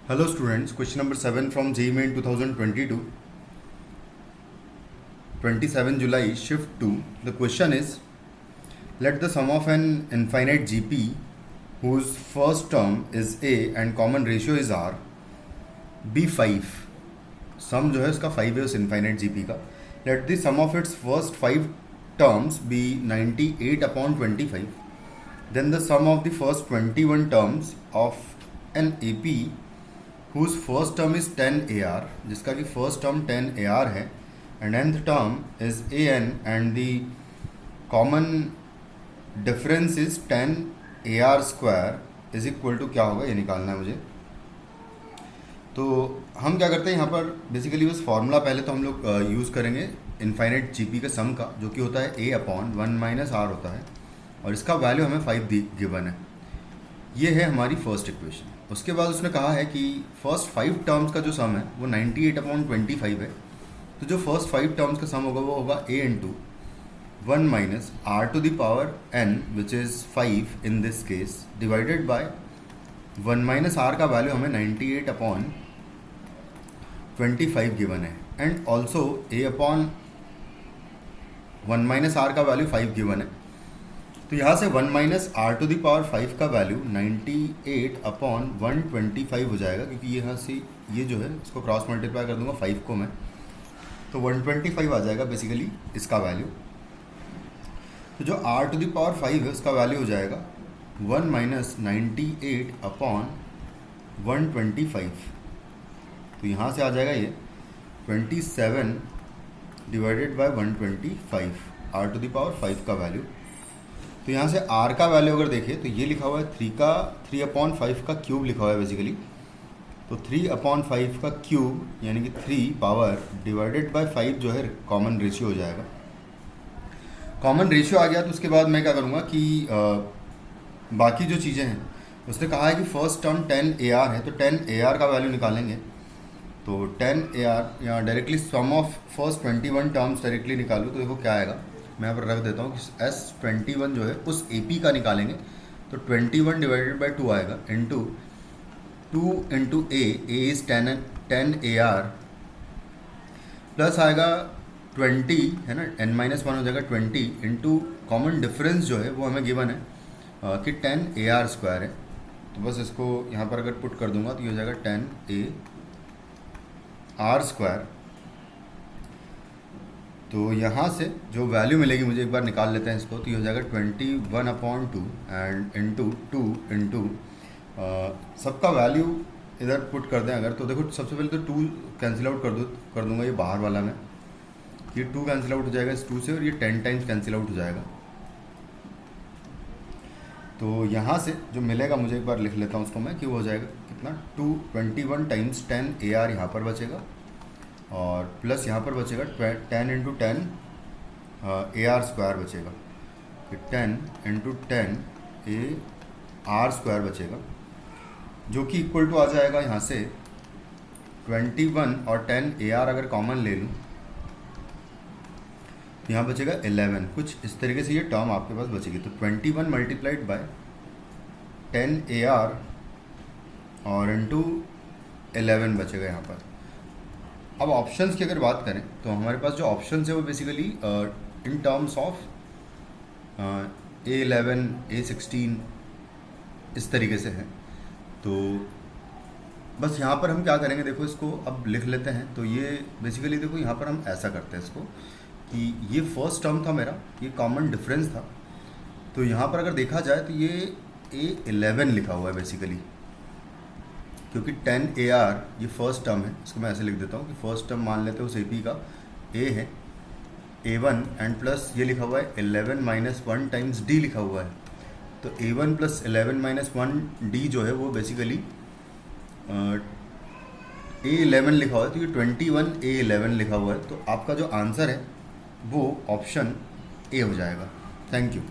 Hello students, question number 7 from JEE Main 2022, 27 July, shift 2. The question is, let the sum of an infinite GP whose first term is A and common ratio is R be 5. Sum जो है इसका 5 है उस infinite GP का. Let the sum of its first 5 terms be 98 upon 25. Then the sum of the first 21 terms of an AP whose first term is 10 AR, जिसका कि first term 10 AR है, and nth term is AN and the common difference is 10 AR square is equal to क्या होगा ये निकालना है मुझे. तो हम क्या करते हैं यहाँ पर बेसिकली बस फॉर्मूला पहले तो हम लोग यूज़ करेंगे इनफाइनाइट जीपी का सम का, जो कि होता है a अपॉन 1 माइनस आर होता है, और इसका वैल्यू हमें 5 गिवन है. ये है हमारी फर्स्ट इक्वेशन. उसके बाद उसने कहा है कि फर्स्ट 5 टर्म्स का जो सम है वो 98 अपॉन 25 है. तो जो फर्स्ट 5 टर्म्स का सम होगा वो होगा a into 1 minus R to the power n which is 5 in this case divided by 1 minus R का वैल्यू हमें 98 अपॉन 25 गिवन है, and also a upon 1 minus R का वैल्यू 5 गिवन है. तो यहाँ से 1 minus R to the power 5 का value 98 upon 125 हो जाएगा, क्योंकि यहाँ से ये जो है इसको क्रॉस मल्टीप्लाई कर दूंगा 5 को मैं, तो 125 आ जाएगा बेसिकली इसका वैल्यू. तो जो r टू द पावर 5 है उसका वैल्यू हो जाएगा 1 माइनस 98 अपॉन 125. तो यहाँ से आ जाएगा ये 27 divided by 125 r to the power 5 का वैल्यू. तो यहाँ से r का वैल्यू अगर देखें तो ये लिखा हुआ है 3 अपॉन 5 का क्यूब लिखा हुआ है बेसिकली. तो 3 अपॉन 5 का क्यूब यानी कि 3 पावर डिवाइडेड बाय 5 जो है कॉमन रेशियो हो जाएगा. कॉमन रेशियो आ गया तो उसके बाद मैं क्या करूँगा कि बाकी जो चीज़ें हैं उसने कहा है कि फर्स्ट टर्म 10 AR है, तो 10 AR का वैल्यू निकालेंगे. तो 10 AR यहाँ directly sum of first 21 terms directly निकालूँ तो देखो क्या आएगा. मैं यहाँ पर रख देता हूँ कि S21 जो है उस AP का निकालेंगे. तो 21 डिवाइडेड बाई 2 आएगा into 2 into A is 10 AR plus आएगा 20 है ना, n-1 हो जाएगा 20 इंटू कॉमन डिफरेंस जो है वो हमें गिवन है कि 10 AR स्क्वायर है. तो बस इसको यहाँ पर अगर पुट कर दूंगा तो ये हो जाएगा 10 AR स्क्वायर. तो यहाँ से जो वैल्यू मिलेगी मुझे एक बार निकाल लेते हैं इसको. तो ये हो जाएगा 21 अपॉन 2 एंड इंटू 2 इंटू सबका वैल्यू इधर पुट कर दें अगर, तो देखो सबसे पहले तो 2 कैंसिल आउट कर दूंगा ये बाहर वाला में. ये 2 कैंसिल आउट हो जाएगा इस 2 से, और ये 10 टाइम्स कैंसिल आउट हो जाएगा. तो यहाँ से जो मिलेगा मुझे एक बार लिख लेता हूँ उसको मैं कि वो हो जाएगा कितना 21 टाइम्स 10 AR यहाँ पर बचेगा, और प्लस यहाँ पर बचेगा 10 इंटू 10 AR स्क्वायर बचेगा. फिर 10 इंटू 10 AR स्क्वायर बचेगा, जो कि इक्वल टू आ जाएगा यहाँ से 21 और 10 AR अगर कॉमन ले लूँ तो यहाँ बचेगा 11. कुछ इस तरीके से ये टर्म आपके पास बचेगी. तो 21 मल्टीप्लाइड बाय 10 AR और इंटू 11 बचेगा यहाँ पर. अब ऑप्शंस की अगर बात करें तो हमारे पास जो ऑप्शंस है वो basically in terms of A11 A16 इस तरीके से हैं. तो बस यहाँ पर हम क्या करेंगे, देखो इसको अब लिख लेते हैं. तो ये बेसिकली देखो यहाँ पर हम ऐसा करते हैं इसको कि ये फर्स्ट टर्म था मेरा, ये कॉमन डिफरेंस था. तो यहाँ पर अगर देखा जाए तो ये A11 लिखा हुआ है बेसिकली, क्योंकि 10 AR ये फर्स्ट टर्म है. इसको मैं ऐसे लिख देता हूँ कि फर्स्ट टर्म मान लेते हैं उस AP का A है A1 एंड प्लस ये लिखा हुआ है 11 माइनस 1 टाइम्स D लिखा हुआ है. तो A1 प्लस 11 माइनस 1 D जो है वो बेसिकली A11 लिखा हुआ है. तो ये 21 A11 लिखा हुआ है. तो आपका जो आंसर है वो ऑप्शन A हो जाएगा. Thank you.